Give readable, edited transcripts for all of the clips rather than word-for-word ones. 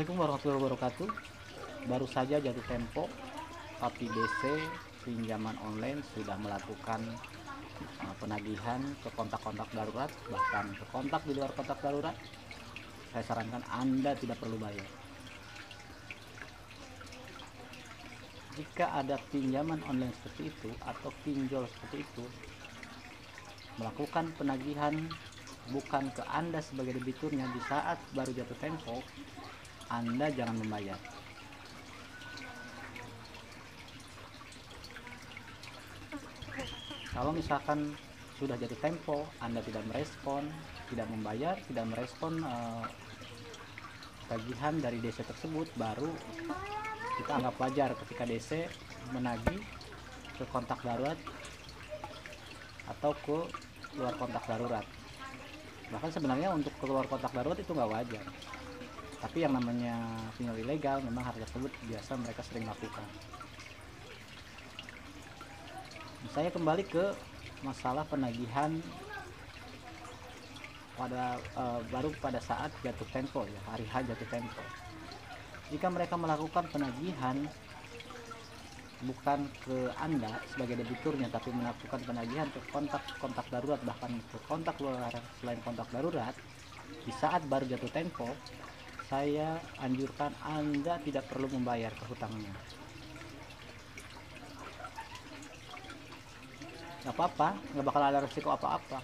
Assalamualaikum warahmatullahi wabarakatuh. Baru saja jatuh tempo, tapi DC pinjaman online sudah melakukan penagihan ke kontak-kontak darurat, bahkan ke kontak di luar kontak darurat. Saya sarankan Anda tidak perlu bayar. Jika ada pinjaman online seperti itu atau pinjol seperti itu, melakukan penagihan bukan ke Anda sebagai debiturnya di saat baru jatuh tempo, Anda jangan membayar. Kalau misalkan sudah jatuh tempo, Anda tidak merespon, tidak membayar, tidak merespon tagihan dari DC tersebut, baru kita anggap wajar ketika DC menagih ke kontak darurat atau ke luar kontak darurat. Bahkan sebenarnya untuk keluar kontak darurat itu nggak wajar, tapi yang namanya pinjol ilegal memang hal tersebut biasa mereka sering lakukan. Saya kembali ke masalah penagihan baru pada saat jatuh tempo, ya, hari H jatuh tempo. Jika mereka melakukan penagihan bukan ke Anda sebagai debiturnya, tapi melakukan penagihan ke kontak darurat, bahkan ke kontak luar selain kontak darurat di saat baru jatuh tempo, saya anjurkan Anda tidak perlu membayar ke hutangnya. Gak apa-apa, gak bakal ada resiko apa-apa,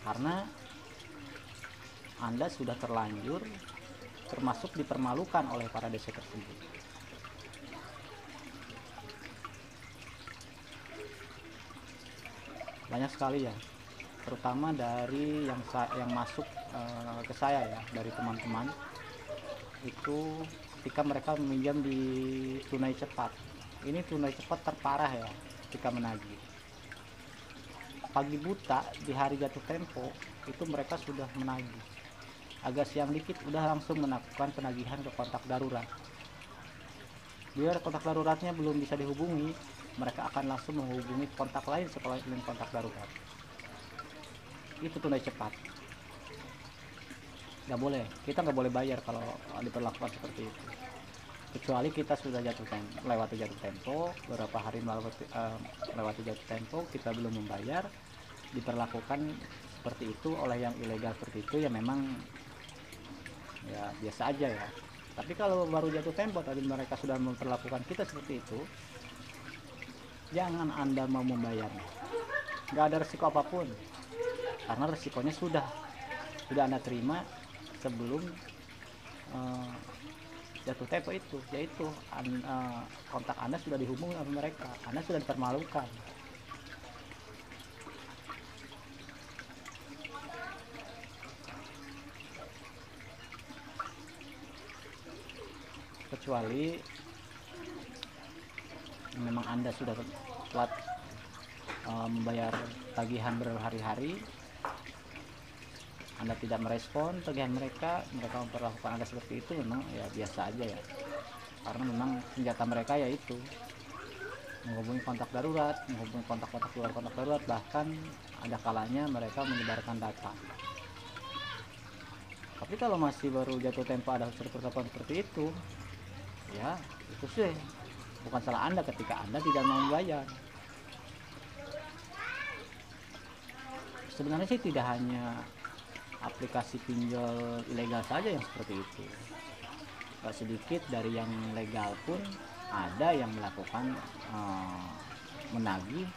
karena Anda sudah terlanjur termasuk dipermalukan oleh para DC tersebut. Banyak sekali ya, terutama dari yang masuk ke saya ya, dari teman-teman itu ketika mereka meminjam di tunai cepat. Ini tunai cepat terparah ya ketika menagih. Pagi buta di hari jatuh tempo itu mereka sudah menagih. Agak siang dikit udah langsung melakukan penagihan ke kontak darurat. Biar kontak daruratnya belum bisa dihubungi, mereka akan langsung menghubungi kontak lain selain kontak darurat. Itu tunai cepat. Nggak boleh, kita nggak boleh bayar kalau diperlakukan seperti itu. Kecuali kita sudah lewati jatuh tempo, beberapa hari melewati jatuh tempo, kita belum membayar, diperlakukan seperti itu oleh yang ilegal seperti itu, ya memang ya biasa aja ya. Tapi kalau baru jatuh tempo tadi mereka sudah memperlakukan kita seperti itu, jangan Anda mau membayar. Nggak ada resiko apapun, karena resikonya sudah Anda terima sebelum jatuh tempo itu, yaitu kontak Anda sudah dihubungi oleh mereka, Anda sudah dipermalukan. Kecuali memang Anda sudah telat membayar tagihan berhari-hari, Anda tidak merespon tagihan mereka memperlakukan Anda seperti itu, memang ya biasa aja ya, karena memang senjata mereka yaitu menghubungi kontak darurat, menghubungi kontak-kontak luar kontak darurat, bahkan ada kalanya mereka menyebarkan data. Tapi kalau masih baru jatuh tempo ada perlakuan seperti itu, ya itu sih bukan salah Anda ketika Anda tidak mau membayar. Sebenarnya sih tidak hanya aplikasi pinjol ilegal saja yang seperti itu. Gak sedikit dari yang legal pun ada yang melakukan menagih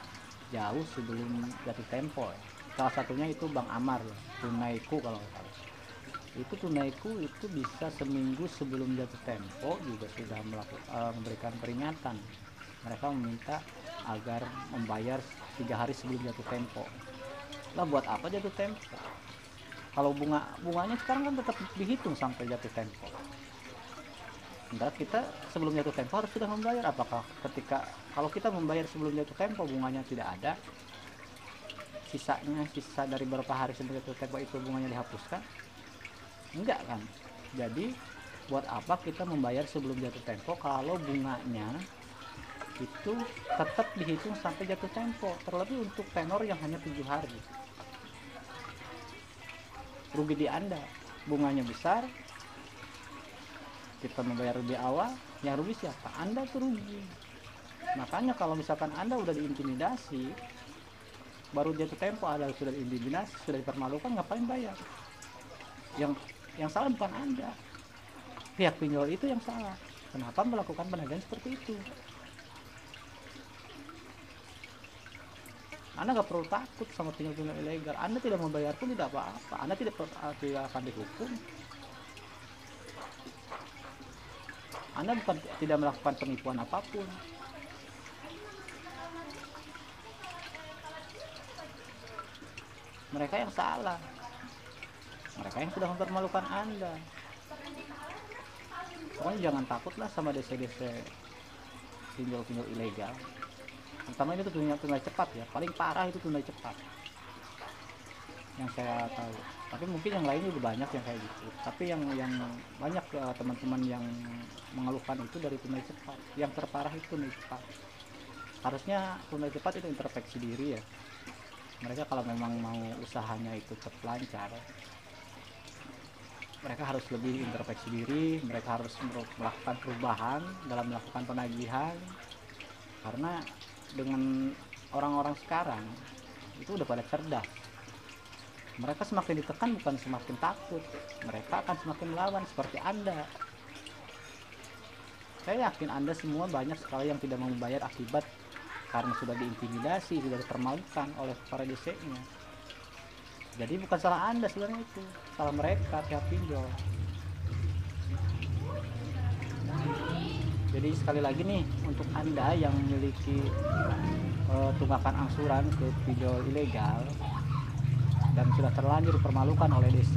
jauh sebelum jatuh tempo. Salah satunya itu Bang Amar, Tunaiku kalau salah. Itu Tunaiku itu bisa seminggu sebelum jatuh tempo juga sudah memberikan peringatan. Mereka meminta agar membayar 3 hari sebelum jatuh tempo. Lah buat apa jatuh tempo? Kalau bunganya sekarang kan tetap dihitung sampai jatuh tempo. Sementara kita sebelum jatuh tempo harus sudah membayar. Apakah kalau kita membayar sebelum jatuh tempo bunganya tidak ada, sisa dari beberapa hari sebelum jatuh tempo itu bunganya dihapuskan? Enggak kan? Jadi buat apa kita membayar sebelum jatuh tempo kalau bunganya itu tetap dihitung sampai jatuh tempo, terlebih untuk tenor yang hanya 7 hari. Rugi di Anda, bunganya besar, kita membayar lebih awal, yang rugi siapa? Anda tuh rugi. Makanya kalau misalkan Anda udah diintimidasi, baru jatuh tempo Anda sudah diintimidasi, sudah dipermalukan, ngapain bayar? Yang salah bukan Anda, pihak pinjol itu yang salah. Kenapa melakukan penagihan seperti itu? Anda nggak perlu takut sama pinjol-pinjol ilegal. Anda tidak membayar pun tidak apa-apa. Anda tidak akan dihukum. Anda bukan tidak melakukan penipuan apapun. Mereka yang salah. Mereka yang sudah mempermalukan Anda. Pokoknya jangan takutlah sama DC-DC pinjol-pinjol ilegal. Pertama itu tunai cepat ya, paling parah itu tunai cepat yang saya tahu. Tapi mungkin yang lainnya juga banyak yang kayak gitu. Tapi yang banyak teman-teman yang mengeluhkan itu dari tunai cepat. Yang terparah itu tunai cepat. Harusnya tunai cepat itu introspeksi diri ya. Mereka kalau memang mau usahanya itu cepat lancar, mereka harus lebih introspeksi diri. Mereka harus melakukan perubahan dalam melakukan penagihan, karena dengan orang-orang sekarang itu udah pada cerdas. Mereka semakin ditekan bukan semakin takut, mereka akan semakin melawan seperti Anda. Saya yakin Anda semua banyak sekali yang tidak mau membayar akibat karena sudah diintimidasi, sudah dipermalukan oleh para DC-nya. Jadi bukan salah Anda sebenarnya, itu salah mereka, pihak pinjol. Jadi sekali lagi nih, untuk Anda yang memiliki tunggakan angsuran ke pinjol ilegal dan sudah terlanjur dipermalukan oleh DC,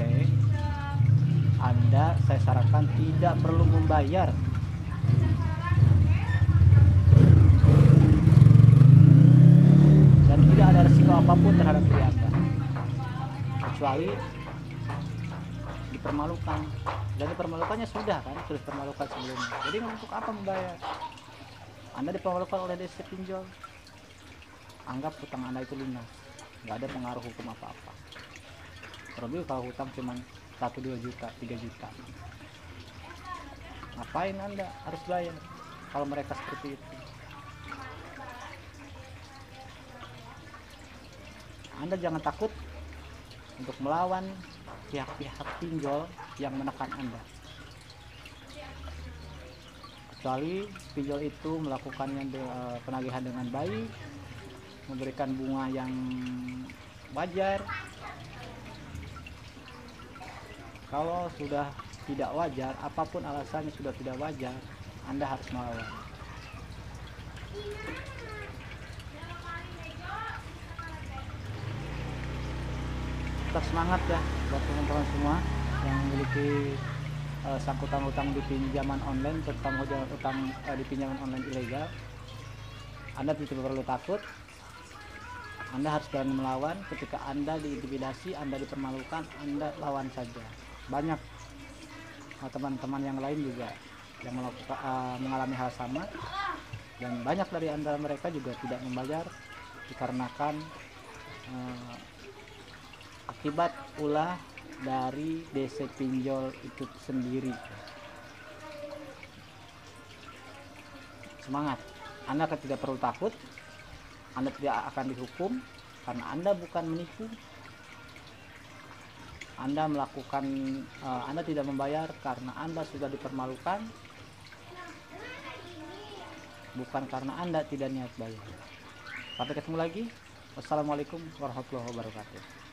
Anda saya sarankan tidak perlu membayar. Dan tidak ada resiko apapun terhadap diri Anda, kecuali dipermalukan. Dan dipermalukannya sudah dipermalukan sebelumnya. Jadi untuk apa membayar? Anda dipermalukan oleh DC pinjol, anggap hutang Anda itu lunas, nggak ada pengaruh hukum apa-apa. Terlebih kalau hutang cuma 1-2 juta, 3 juta, ngapain Anda harus bayar kalau mereka seperti itu? Anda jangan takut untuk melawan pihak-pihak pinjol yang menekan Anda, kecuali pinjol itu melakukannya penagihan dengan baik, memberikan bunga yang wajar. Kalau sudah tidak wajar, apapun alasannya sudah tidak wajar, Anda harus melawan. Tetap semangat ya buat teman-teman semua yang memiliki sangkutan utang di pinjaman online, terutama utang di pinjaman online ilegal. Anda tidak perlu takut. Anda harus berani melawan. Ketika Anda diintimidasi, Anda dipermalukan, Anda lawan saja. Banyak teman-teman yang lain juga yang mengalami hal sama, dan banyak dari antara mereka juga tidak membayar dikarenakan akibat ulah dari DC pinjol itu sendiri. Semangat, Anda tidak perlu takut. Anda tidak akan dihukum karena Anda bukan menipu. Anda Anda tidak membayar karena Anda sudah dipermalukan, bukan karena Anda tidak niat bayar. Sampai ketemu lagi. Wassalamualaikum warahmatullahi wabarakatuh.